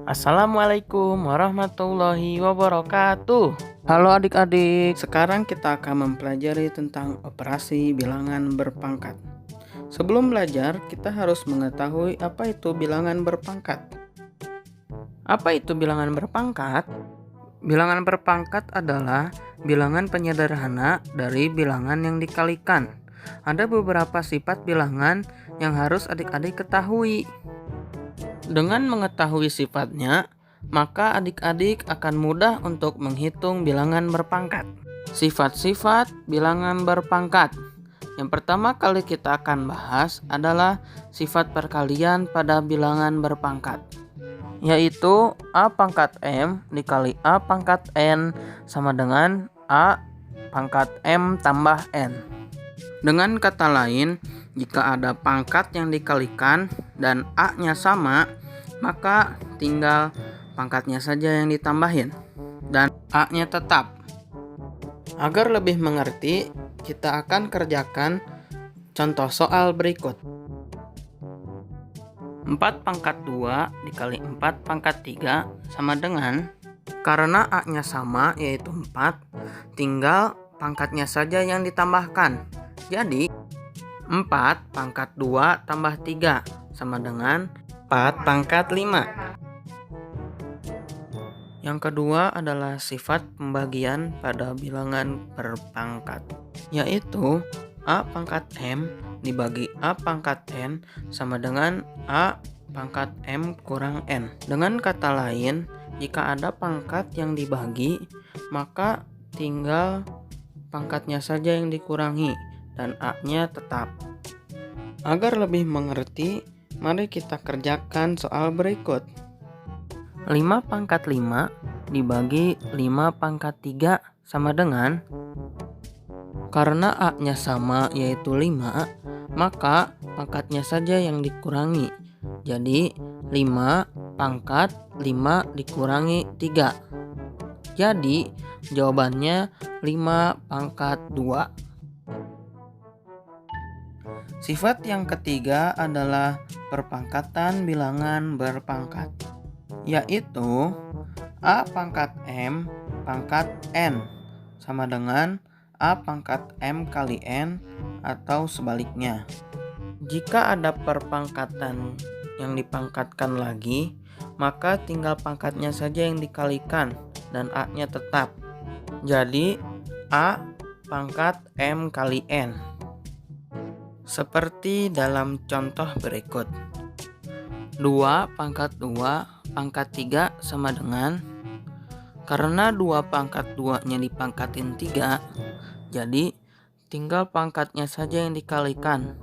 Assalamualaikum warahmatullahi wabarakatuh. Halo adik-adik, sekarang kita akan mempelajari tentang operasi bilangan berpangkat. Sebelum belajar, kita harus mengetahui apa itu bilangan berpangkat. Apa itu bilangan berpangkat? Bilangan berpangkat adalah bilangan penyederhana dari bilangan yang dikalikan. Ada beberapa sifat bilangan yang harus adik-adik ketahui. Dengan mengetahui sifatnya, maka adik-adik akan mudah untuk menghitung bilangan berpangkat. Sifat-sifat bilangan berpangkat. Yang pertama kali kita akan bahas adalah sifat perkalian pada bilangan berpangkat, yaitu A pangkat M dikali A pangkat N sama dengan A pangkat M tambah N. Dengan kata lain, jika ada pangkat yang dikalikan dan A-nya sama, maka tinggal pangkatnya saja yang ditambahin dan A-nya tetap. Agar lebih mengerti, kita akan kerjakan contoh soal berikut. 4 pangkat 2 dikali 4 pangkat 3 sama dengan, karena A-nya sama yaitu 4, tinggal pangkatnya saja yang ditambahkan. Jadi 4 pangkat 2 tambah 3 sama dengan 4 pangkat 5. Yang kedua adalah sifat pembagian pada bilangan berpangkat, yaitu A pangkat M dibagi A pangkat N sama dengan A pangkat M kurang N. Dengan kata lain, jika ada pangkat yang dibagi, maka tinggal pangkatnya saja yang dikurangi dan A-nya tetap. Agar lebih mengerti, mari kita kerjakan soal berikut. 5 pangkat 5 dibagi 5 pangkat 3 sama dengan, karena A-nya sama yaitu 5, maka pangkatnya saja yang dikurangi. Jadi 5 pangkat 5 dikurangi 3. Jadi jawabannya 5 pangkat 2. Sifat yang ketiga adalah perpangkatan bilangan berpangkat, yaitu A pangkat M pangkat N sama dengan A pangkat M kali N atau sebaliknya. Jika ada perpangkatan yang dipangkatkan lagi, maka tinggal pangkatnya saja yang dikalikan dan A-nya tetap. Jadi A pangkat M kali N. Seperti dalam contoh berikut. 2 pangkat 2 pangkat 3 sama dengan, karena 2 pangkat 2-nya dipangkatin 3, jadi tinggal pangkatnya saja yang dikalikan.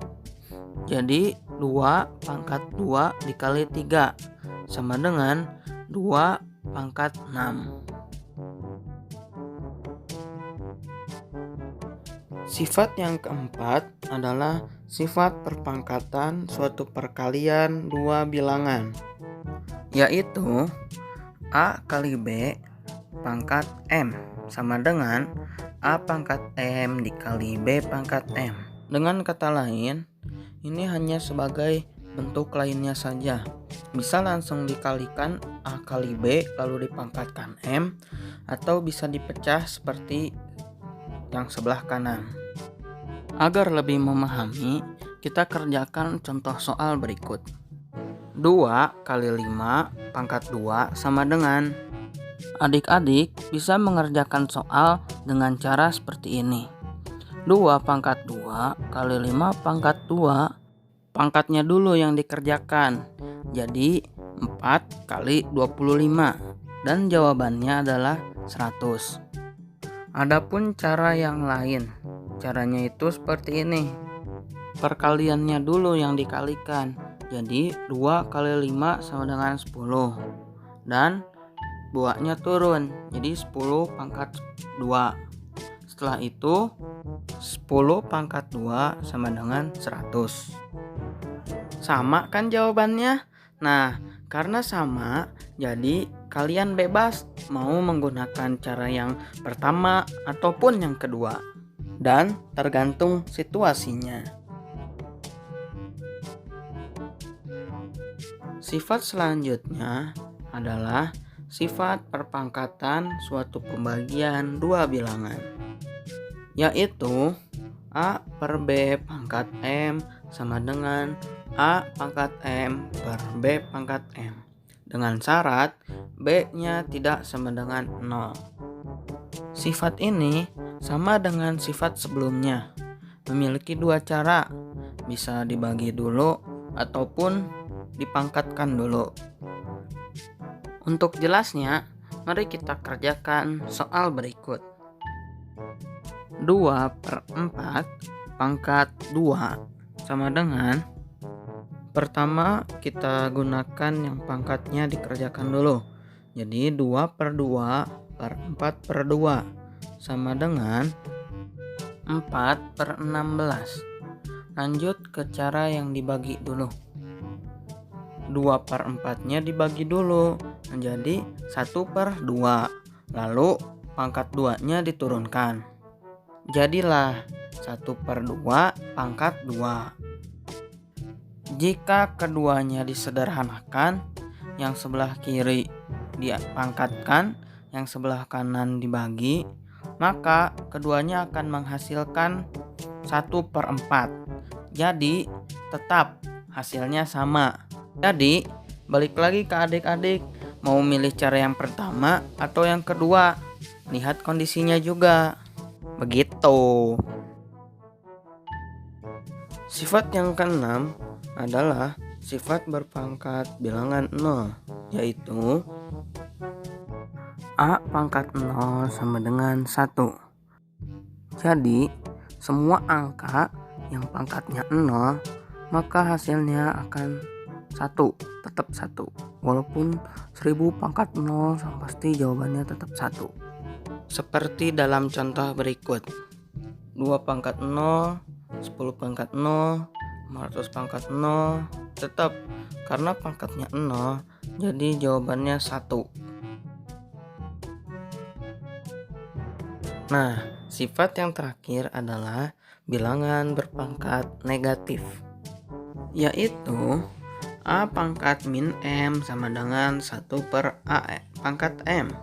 Jadi 2 pangkat 2 dikali 3 sama dengan 2 pangkat 6. Sifat yang keempat adalah sifat perpangkatan suatu perkalian dua bilangan, yaitu A kali B pangkat M sama dengan A pangkat M dikali B pangkat M. Dengan kata lain, ini hanya sebagai bentuk lainnya saja. Bisa langsung dikalikan A kali B lalu dipangkatkan M, atau bisa dipecah seperti yang sebelah kanan. Agar lebih memahami, kita kerjakan contoh soal berikut. 2 kali 5 pangkat 2 sama dengan. Adik-adik bisa mengerjakan soal dengan cara seperti ini. 2 pangkat 2 kali 5 pangkat 2, pangkatnya dulu yang dikerjakan. Jadi 4 kali 25 dan jawabannya adalah 100. Adapun cara yang lain, caranya itu seperti ini. Perkaliannya dulu yang dikalikan. Jadi 2 kali 5 sama dengan 10. Dan 2-nya turun. Jadi 10 pangkat 2. Setelah itu 10 pangkat 2 sama dengan 100. Sama kan jawabannya? Nah, karena sama, jadi kalian bebas mau menggunakan cara yang pertama ataupun yang kedua, dan tergantung situasinya. Sifat selanjutnya adalah sifat perpangkatan suatu pembagian dua bilangan, yaitu A per B pangkat M sama dengan A pangkat M per B pangkat M, dengan syarat B-nya tidak sama dengan 0. Sifat ini sama dengan sifat sebelumnya, memiliki dua cara, bisa dibagi dulu ataupun dipangkatkan dulu. Untuk jelasnya, mari kita kerjakan soal berikut. 2 per 4 pangkat 2 sama dengan, pertama kita gunakan yang pangkatnya dikerjakan dulu. Jadi 2 per 2 per 4 per 2 sama dengan 4 per 16. Lanjut ke cara yang dibagi dulu. 2 per 4-nya dibagi dulu menjadi 1 per 2. Lalu pangkat 2-nya diturunkan. Jadilah 1 per 2 pangkat 2. Jika keduanya disederhanakan, yang sebelah kiri dipangkatkan, yang sebelah kanan dibagi, maka keduanya akan menghasilkan 1 per 4. Jadi tetap hasilnya sama. Jadi balik lagi ke adik-adik, mau milih cara yang pertama atau yang kedua, lihat kondisinya juga. Begitu. Sifat yang keenam adalah sifat berpangkat bilangan 0, yaitu A pangkat 0 sama dengan 1. Jadi semua angka yang pangkatnya 0 maka hasilnya akan 1, tetap 1. Walaupun 1000 pangkat 0 pasti jawabannya tetap 1. Seperti dalam contoh berikut. 2 pangkat 0, 10 pangkat 0, 500 pangkat 0, tetap karena pangkatnya 0, jadi jawabannya 1. Nah, sifat yang terakhir adalah bilangan berpangkat negatif, yaitu A pangkat min M sama dengan 1 per A pangkat M,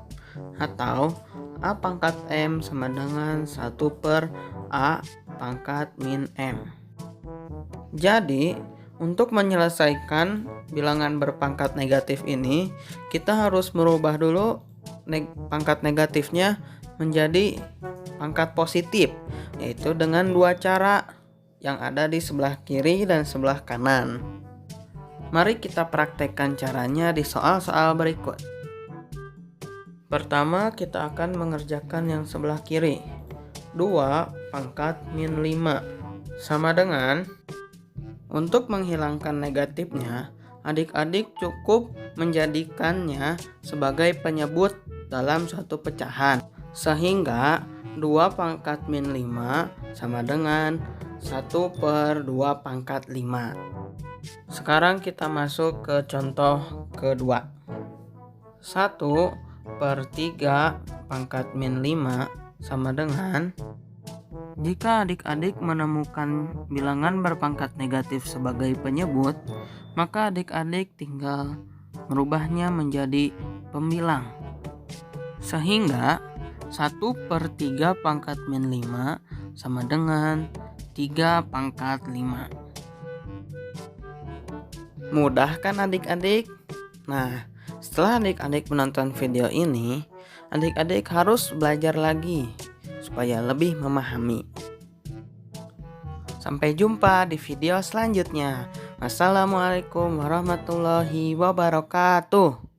atau A pangkat M sama dengan 1 per A pangkat min M. Jadi, untuk menyelesaikan bilangan berpangkat negatif ini, kita harus merubah dulu pangkat negatifnya menjadi pangkat positif, yaitu dengan dua cara yang ada di sebelah kiri dan sebelah kanan. Mari kita praktekkan caranya di soal-soal berikut. Pertama, kita akan mengerjakan yang sebelah kiri. 2 pangkat min 5 sama dengan, untuk menghilangkan negatifnya, adik-adik cukup menjadikannya sebagai penyebut dalam suatu pecahan. Sehingga 2 pangkat min 5 sama dengan 1 per 2 pangkat 5. Sekarang kita masuk ke contoh kedua. 1 per 3 pangkat min 5 sama dengan, jika adik-adik menemukan bilangan berpangkat negatif sebagai penyebut, maka adik-adik tinggal merubahnya menjadi pembilang. Sehingga 1 per 3 pangkat min 5 sama dengan 3 pangkat 5. Mudah kan adik-adik? Nah, setelah adik-adik menonton video ini, adik-adik harus belajar lagi supaya lebih memahami. Sampai jumpa di video selanjutnya. Wassalamualaikum warahmatullahi wabarakatuh.